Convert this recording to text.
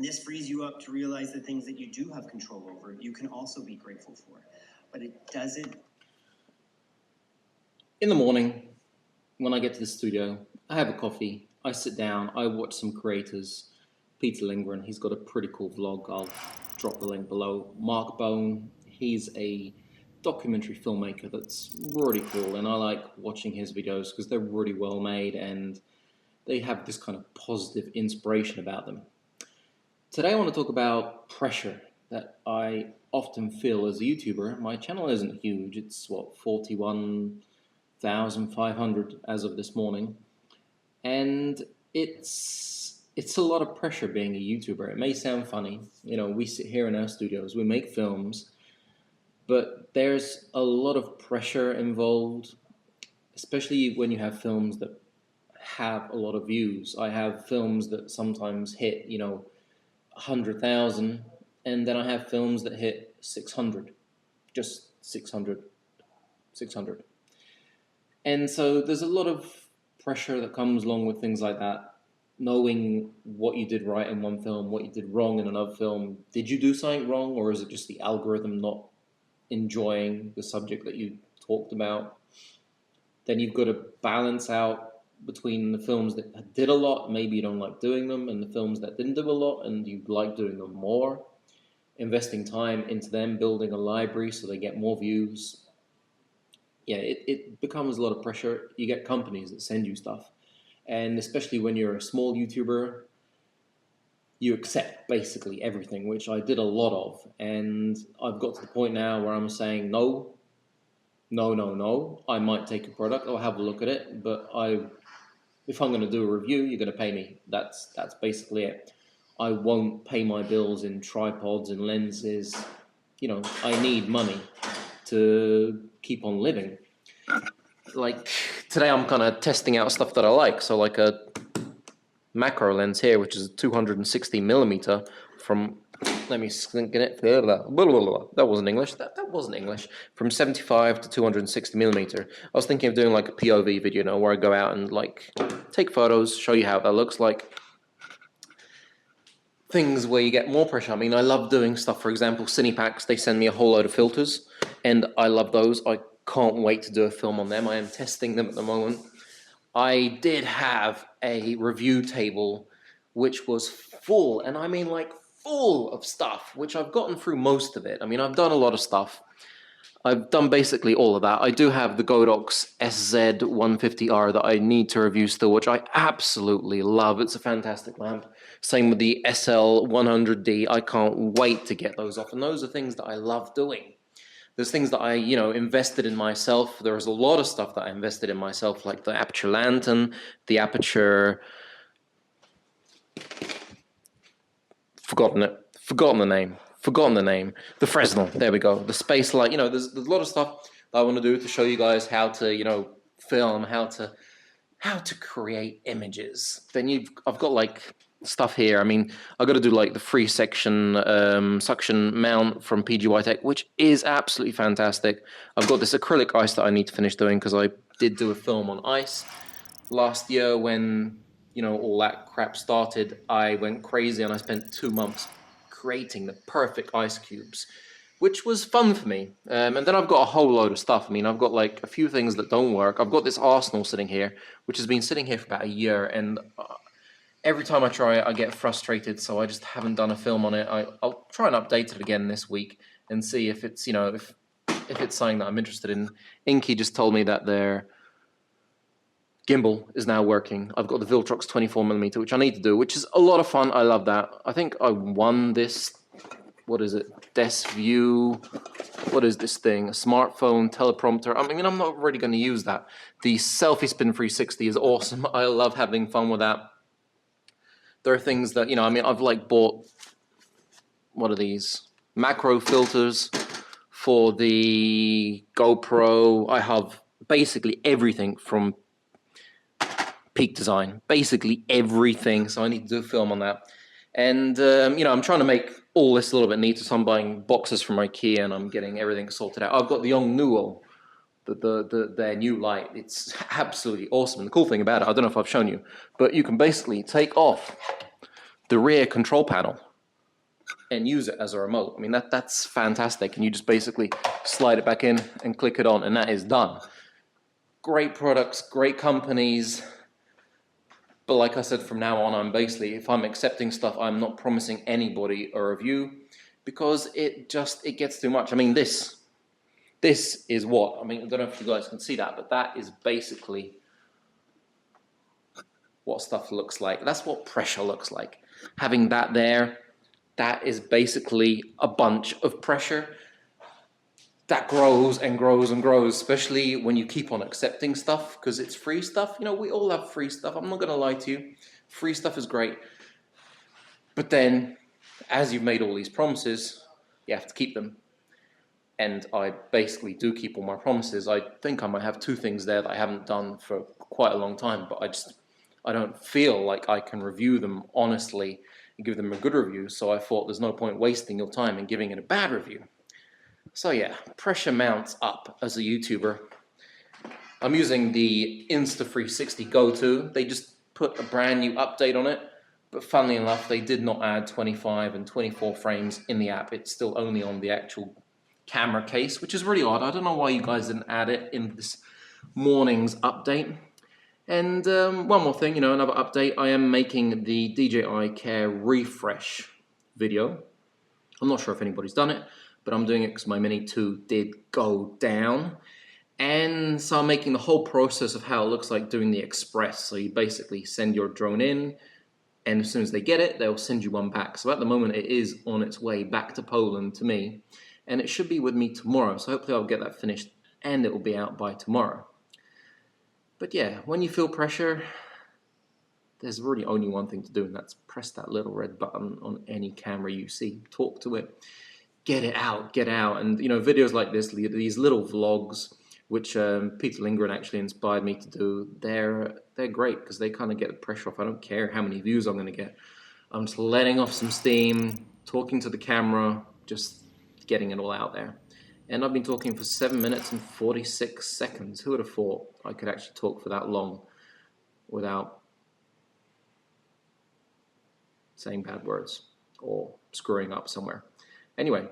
And this frees you up to realize the things that you do have control over, you can also be grateful for. But it doesn't. In the morning, when I get to the studio, I have a coffee, I sit down, I watch some creators. Peter Lindgren, he's got a pretty cool vlog. I'll drop the link below. Mark Bone, he's a documentary filmmaker that's really cool, and I like watching his videos because they're really well made and they have this kind of positive inspiration about them. Today I want to talk about pressure that I often feel as a YouTuber. My channel isn't huge, it's 41,500 as of this morning, and it's a lot of pressure being a YouTuber. It may sound funny, you know, we sit here in our studios, we make films, but there's a lot of pressure involved, especially when you have films that have a lot of views. I have films that sometimes hit, 100,000, and then I have films that hit 600, just 600. And so there's a lot of pressure that comes along with things like that, knowing what you did right in one film, what you did wrong in another film. Did you do something wrong, or is it just the algorithm not enjoying the subject that you talked about? Then you've got to balance out between the films that did a lot, maybe you don't like doing them, and the films that didn't do a lot and you like doing them more, investing time into them, building a library so they get more views. Yeah, it becomes a lot of pressure. You get companies that send you stuff, and especially when you're a small YouTuber, you accept basically everything, which I did a lot of, and I've got to the point now where I'm saying no. I might take a product, I'll have a look at it, but if I'm going to do a review, you're going to pay me. That's basically it. I won't pay my bills in tripods and lenses. I need money to keep on living. Like today I'm kind of testing out stuff that I like. So like a macro lens here, which is a 260 millimeter from, let me sink it. That wasn't English. That wasn't English. From 75 to 260 millimeter. I was thinking of doing like a POV video, where I go out and like take photos, show you how that looks like. Things where you get more pressure. I mean, I love doing stuff. For example, Cinepacks, they send me a whole load of filters, and I love those. I can't wait to do a film on them. I am testing them at the moment. I did have a review table which was full, and I mean like full of stuff, which I've gotten through most of it. I mean, I've done a lot of stuff. I've done basically all of that. I do have the Godox SZ150R that I need to review still, which I absolutely love. It's a fantastic lamp. Same with the SL100D. I can't wait to get those off, and those are things that I love doing. There's things that I, invested in myself. There's a lot of stuff that I invested in myself, like the aperture lantern, the aperture... Forgotten the name. The Fresnel, there we go. The space light, there's a lot of stuff that I want to do to show you guys how to, film, how to create images. Then I've got like stuff here. I mean, I've got to do like the free suction mount from PGY Tech, which is absolutely fantastic. I've got this acrylic ice that I need to finish doing because I did do a film on ice last year when, all that crap started. I went crazy and I spent 2 months creating the perfect ice cubes, which was fun for me. And then I've got a whole load of stuff. I mean, I've got like a few things that don't work. I've got this Arsenal sitting here, which has been sitting here for about a year, and every time I try it, I get frustrated, so I just haven't done a film on it. I'll try and update it again this week and see if it's, if it's something that I'm interested in. Inky just told me that their gimbal is now working. I've got the Viltrox 24mm, which I need to do, which is a lot of fun. I love that. I think I won this, what is it, Desview, what is this thing, a smartphone teleprompter. I mean, I'm not really going to use that. The Selfie Spin 360 is awesome. I love having fun with that. There are things that, I mean, I've like bought, what are these, macro filters for the GoPro. I have basically everything from Peak Design, basically everything, so I need to do a film on that. And I'm trying to make all this a little bit neater, so I'm buying boxes from IKEA and I'm getting everything sorted out. I've got the Yongnuo, their new light. It's absolutely awesome. And the cool thing about it, I don't know if I've shown you, but you can basically take off the rear control panel and use it as a remote. I mean, that's fantastic. And you just basically slide it back in and click it on, and that is done. Great products, great companies. But like I said, from now on, I'm basically, if I'm accepting stuff, I'm not promising anybody a review, because it gets too much. I mean, this is what, I mean, I don't know if you guys can see that, but that is basically what stuff looks like. That's what pressure looks like. Having that there, that is basically a bunch of pressure that grows and grows and grows, especially when you keep on accepting stuff, because it's free stuff. You know, we all have free stuff. I'm not going to lie to you. Free stuff is great. But then, as you've made all these promises, you have to keep them. And I basically do keep all my promises. I think I might have 2 things there that I haven't done for quite a long time, but I don't feel like I can review them honestly and give them a good review. So I thought there's no point wasting your time and giving it a bad review. So yeah, pressure mounts up as a YouTuber. I'm using the Insta360 GO. They just put a brand new update on it, but funnily enough, they did not add 25 and 24 frames in the app. It's still only on the actual camera case, which is really odd. I don't know why you guys didn't add it in this morning's update. And one more thing, another update. I am making the DJI Care refresh video. I'm not sure if anybody's done it, but I'm doing it because my Mini 2 did go down. And so I'm making the whole process of how it looks like doing the express. So you basically send your drone in, and as soon as they get it, they'll send you one back. So at the moment, it is on its way back to Poland to me, and it should be with me tomorrow. So hopefully I'll get that finished, and it will be out by tomorrow. But yeah, when you feel pressure, there's really only one thing to do, and that's press that little red button on any camera you see. Talk to it. Get it out, get out. And, videos like this, these little vlogs, which Peter Lindgren actually inspired me to do, they're great because they kind of get the pressure off. I don't care how many views I'm going to get. I'm just letting off some steam, talking to the camera, just getting it all out there. And I've been talking for 7 minutes and 46 seconds. Who would have thought I could actually talk for that long without saying bad words or screwing up somewhere? Anyway,